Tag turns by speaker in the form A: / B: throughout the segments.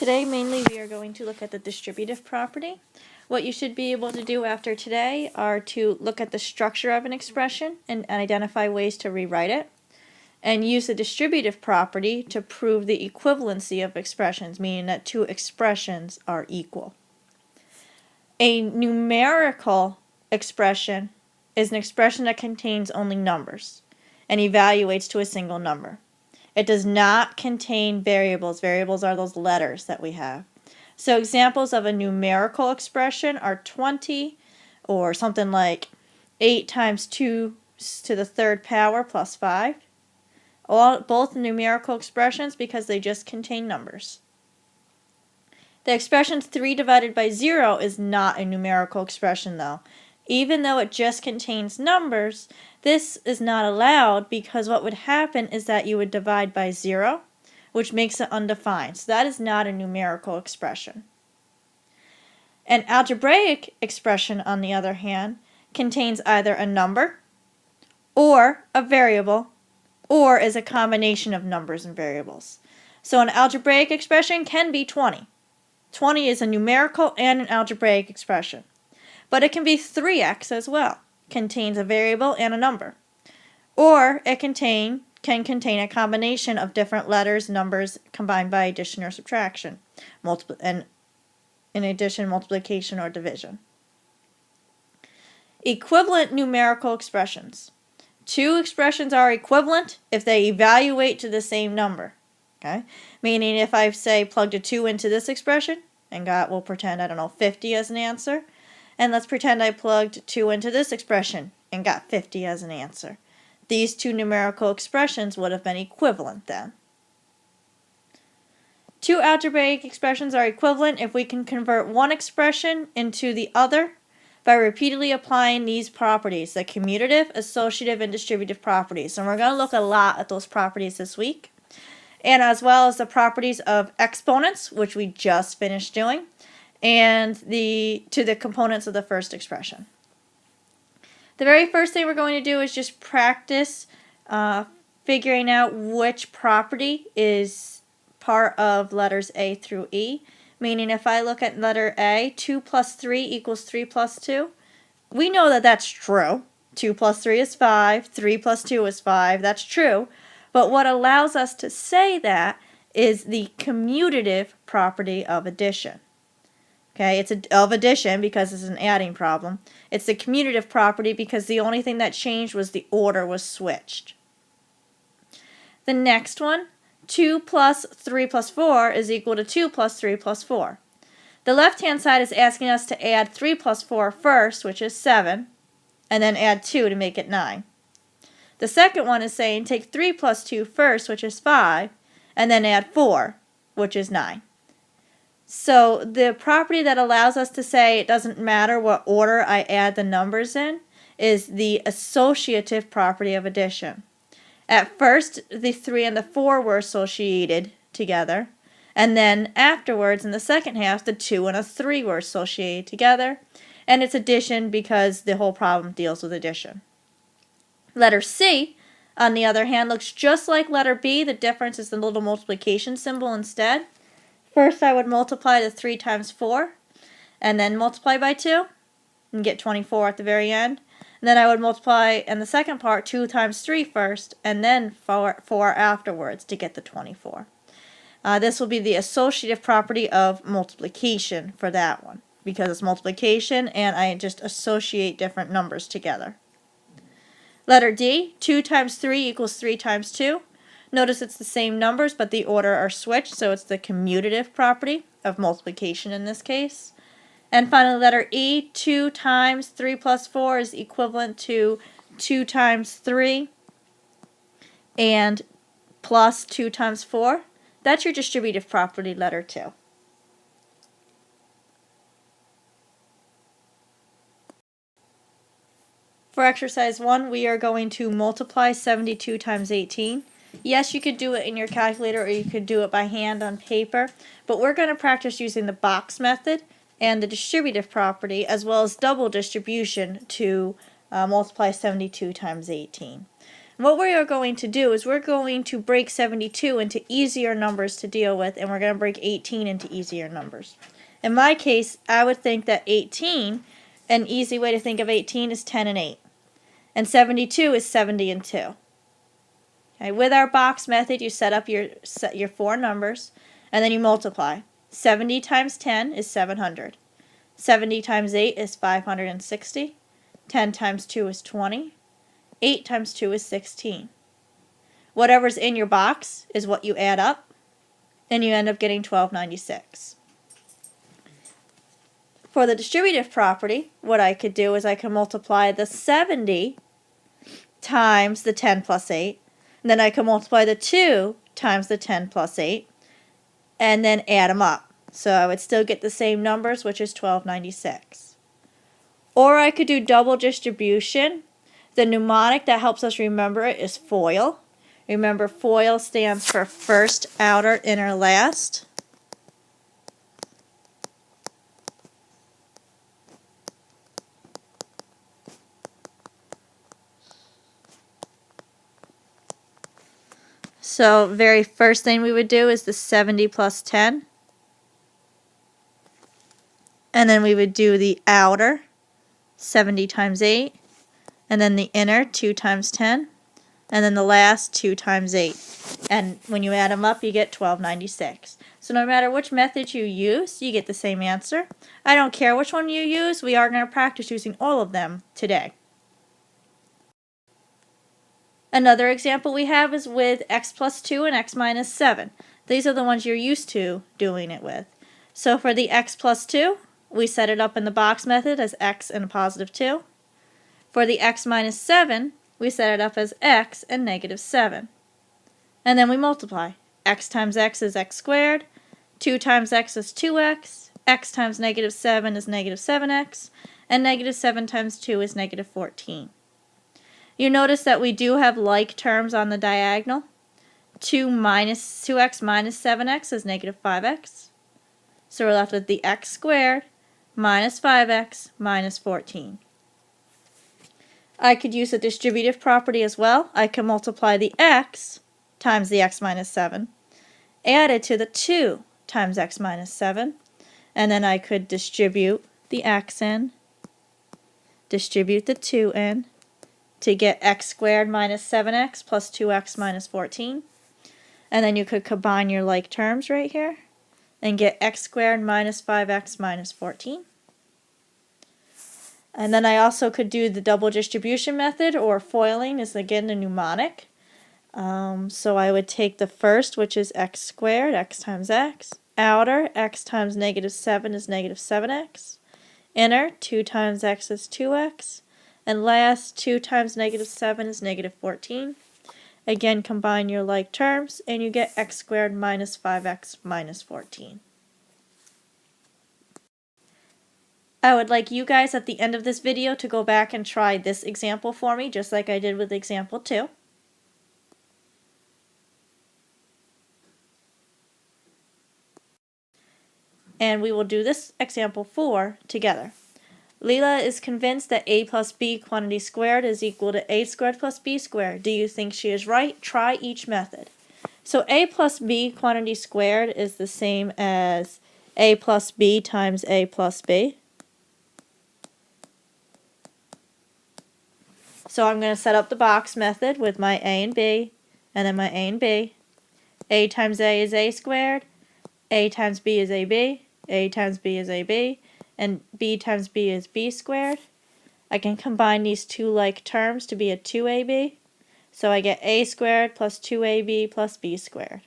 A: Today, mainly, we are going to look at the distributive property. What you should be able to do after today are to look at the structure of an expression and identify ways to rewrite it, and use the distributive property to prove the equivalency of expressions, meaning that two expressions are equal. A numerical expression is an expression that contains only numbers and evaluates to a single number. It does not contain variables. Variables are those letters that we have. So examples of a numerical expression are 20, or something like 8 times 2 to the third power plus 5. Both numerical expressions because they just contain numbers. The expression 3 divided by 0 is not a numerical expression though. Even though it just contains numbers, this is not allowed because what would happen is that you would divide by 0, which makes it undefined. So that is not a numerical expression. An algebraic expression, on the other hand, contains either a number or a variable or is a combination of numbers and variables. So an algebraic expression can be 20. 20 is a numerical and an algebraic expression. But it can be 3x as well. Contains a variable and a number. Or it can contain a combination of different letters, numbers combined by addition or subtraction. And in addition, multiplication or division. Equivalent numerical expressions. Two expressions are equivalent if they evaluate to the same number. Okay? Meaning if I say plugged a 2 into this expression and got, we'll pretend, 50 as an answer. And let's pretend I plugged 2 into this expression and got 50 as an answer. These two numerical expressions would have been equivalent then. Two algebraic expressions are equivalent if we can convert one expression into the other by repeatedly applying these properties, the commutative, associative, and distributive properties. And we're going to look a lot at those properties this week. And as well as the properties of exponents, which we just finished doing, and to the components of the first expression. The very first thing we're going to do is just practice figuring out which property is part of letters A through E. Meaning if I look at letter A, 2 plus 3 equals 3 plus 2. We know that that's true. 2 plus 3 is 5. 3 plus 2 is 5. That's true. But what allows us to say that is the commutative property of addition. Okay, it's of addition because it's an adding problem. It's the commutative property because the only thing that changed was the order was switched. The next one, 2 plus 3 plus 4 is equal to 2 plus 3 plus 4. The left-hand side is asking us to add 3 plus 4 first, which is 7, and then add 2 to make it 9. The second one is saying take 3 plus 2 first, which is 5, and then add 4, which is 9. So the property that allows us to say it doesn't matter what order I add the numbers in is the associative property of addition. At first, the 3 and the 4 were associated together, and then afterwards, in the second half, the 2 and a 3 were associated together, and it's addition because the whole problem deals with addition. Letter C, on the other hand, looks just like letter B. The difference is the little multiplication symbol instead. First, I would multiply the 3 times 4, and then multiply by 2, and get 24 at the very end. And then I would multiply, in the second part, 2 times 3 first, and then 4 afterwards to get the 24. This will be the associative property of multiplication for that one, because it's multiplication, and I just associate different numbers together. Letter D, 2 times 3 equals 3 times 2. Notice it's the same numbers, but the order are switched, so it's the commutative property of multiplication in this case. And finally, letter E, 2 times 3 plus 4 is equivalent to 2 times 3 and plus 2 times 4. That's your distributive property, letter 2. For exercise 1, we are going to multiply 72 times 18. Yes, you could do it in your calculator or you could do it by hand on paper, but we're going to practice using the box method and the distributive property as well as double distribution to multiply 72 times 18. what we are going to do is we're going to break 72 into easier numbers to deal with, and we're going to break 18 into easier numbers. In my case, I would think that 18, an easy way to think of 18 is 10 and 8. And 72 is 70 and 2. Okay, with our box method, you set up your 4 numbers, and then you multiply. 70 times 10 is 700. 70 times 8 is 560. 10 times 2 is 20. 8 times 2 is 16. Whatever's in your box is what you add up, and you end up getting 1296. For the distributive property, what I could do is I could multiply the 70 times the 10 plus 8, and then I could multiply the 2 times the 10 plus 8, and then add them up. So I would still get the same numbers, which is 1296. Or I could do double distribution. The mnemonic that helps us remember it is FOIL. Remember, FOIL stands for first, outer, inner, last. So very first thing we would do is the 70 plus 10. And then we would do the outer, 70 times 8. And then the inner, 2 times 10. And then the last, 2 times 8. And when you add them up, you get 1296. So no matter which method you use, you get the same answer. I don't care which one you use, we are going to practice using all of them today. Another example we have is with x plus 2 and x minus 7. These are the ones you're used to doing it with. So for the x plus 2, we set it up in the box method as x and a positive 2. For the x minus 7, we set it up as x and negative 7. And then we multiply. X times x is x squared. 2 times x is 2x. X times negative 7 is negative 7x. And negative 7 times 2 is negative 14. You notice that we do have like terms on the diagonal. 2x minus 7x is negative 5x. So we're left with the x squared minus 5x minus 14. I could use a distributive property as well. I can multiply the x times the x minus 7, add it to the 2 times x minus 7, and then I could distribute the x in, distribute the 2 in, to get x squared minus 7x plus 2x minus 14. And then you could combine your like terms right here and get x squared minus 5x minus 14. And then I also could do the double distribution method, or foiling is again the mnemonic. So I would take the first, which is x squared, x times x. Outer, x times negative 7 is negative 7x. Inner, 2 times x is 2x. And last, 2 times negative 7 is negative 14. Again, combine your like terms, and you get x squared minus 5x minus 14. I would like you guys at the end of this video to go back and try this example for me, just like I did with example 2. And we will do this example 4 together. Leela is convinced that a plus b quantity squared is equal to a squared plus b squared. Do you think she is right? Try each method. So a plus b quantity squared is the same as a plus b times a plus b. So I'm going to set up the box method with my a and b, and then my a and b. A times a is a squared, a times b is ab, a times b is ab, and b times b is b squared. I can combine these two like terms to be a 2ab. So I get a squared plus 2ab plus b squared.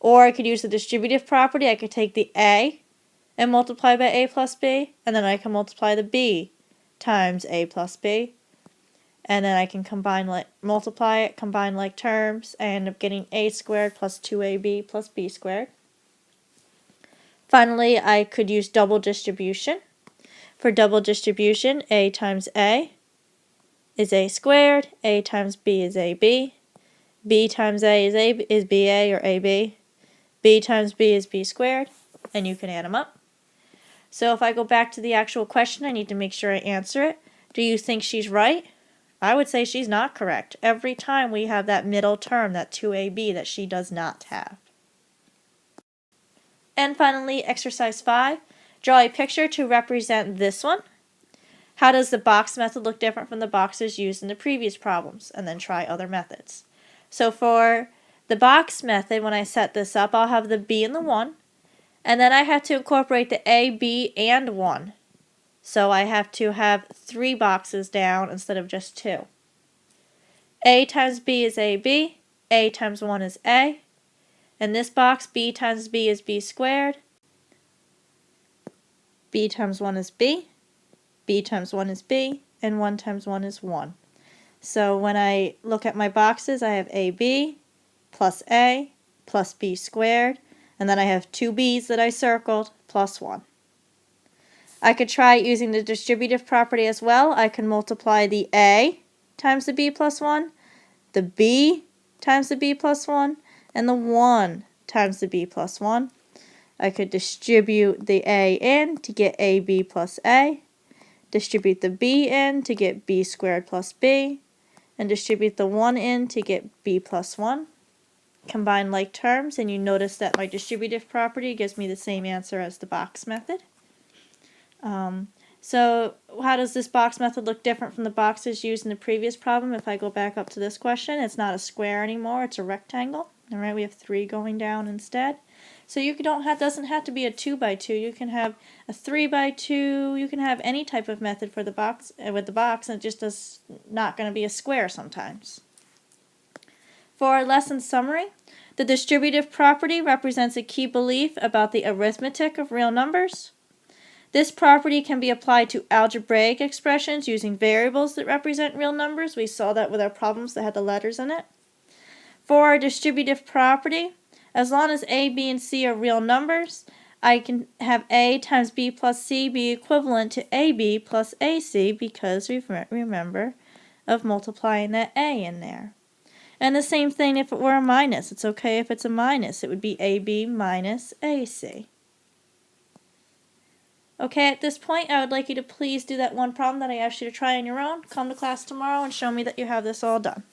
A: Or I could use the distributive property. I could take the a and multiply by a plus b, and then I can multiply the b times a plus b. And then I can multiply it, combine like terms, and end up getting a squared plus 2ab plus b squared. Finally, I could use double distribution. For double distribution, a times a is a squared, a times b is ab, b times a is ba or ab, b times b is b squared, and you can add them up. So if I go back to the actual question, I need to make sure I answer it. Do you think she's right? I would say she's not correct. Every time we have that middle term, that 2ab, that she does not have. And finally, exercise 5. Draw a picture to represent this one. How does the box method look different from the boxes used in the previous problems? And then try other methods. So for the box method, when I set this up, I'll have the b and the 1. And then I have to incorporate the a, b, and 1. So I have to have 3 boxes down instead of just 2. A times b is ab, a times 1 is a. In this box, b times b is b squared, b times 1 is b, b times 1 is b, and 1 times 1 is 1. So when I look at my boxes, I have ab plus a plus b squared, and then I have 2 b's that I circled plus 1. I could try using the distributive property as well. I can multiply the a times the b plus 1, the b times the b plus 1, and the 1 times the b plus 1. I could distribute the a in to get ab plus a, distribute the b in to get b squared plus b, and distribute the 1 in to get b plus 1. Combine like terms, and you notice that my distributive property gives me the same answer as the box method. So how does this box method look different from the boxes used in the previous problem? If I go back up to this question, it's not a square anymore, it's a rectangle. All right, we have 3 going down instead. So you doesn't have to be a 2 by 2. You can have a 3 by 2. You can have any type of method for the box with the box, and it just is not going to be a square sometimes. For our lesson summary, the distributive property represents a key belief about the arithmetic of real numbers. This property can be applied to algebraic expressions using variables that represent real numbers. We saw that with our problems that had the letters in it. For our distributive property, as long as a, b, and c are real numbers, I can have a times b plus c be equivalent to ab plus ac because we remember of multiplying that a in there. And the same thing if it were a minus. It's okay if it's a minus. It would be ab minus ac. Okay, at this point, I would like you to please do that one problem that I asked you to try on your own. Come to class tomorrow and show me that you have this all done.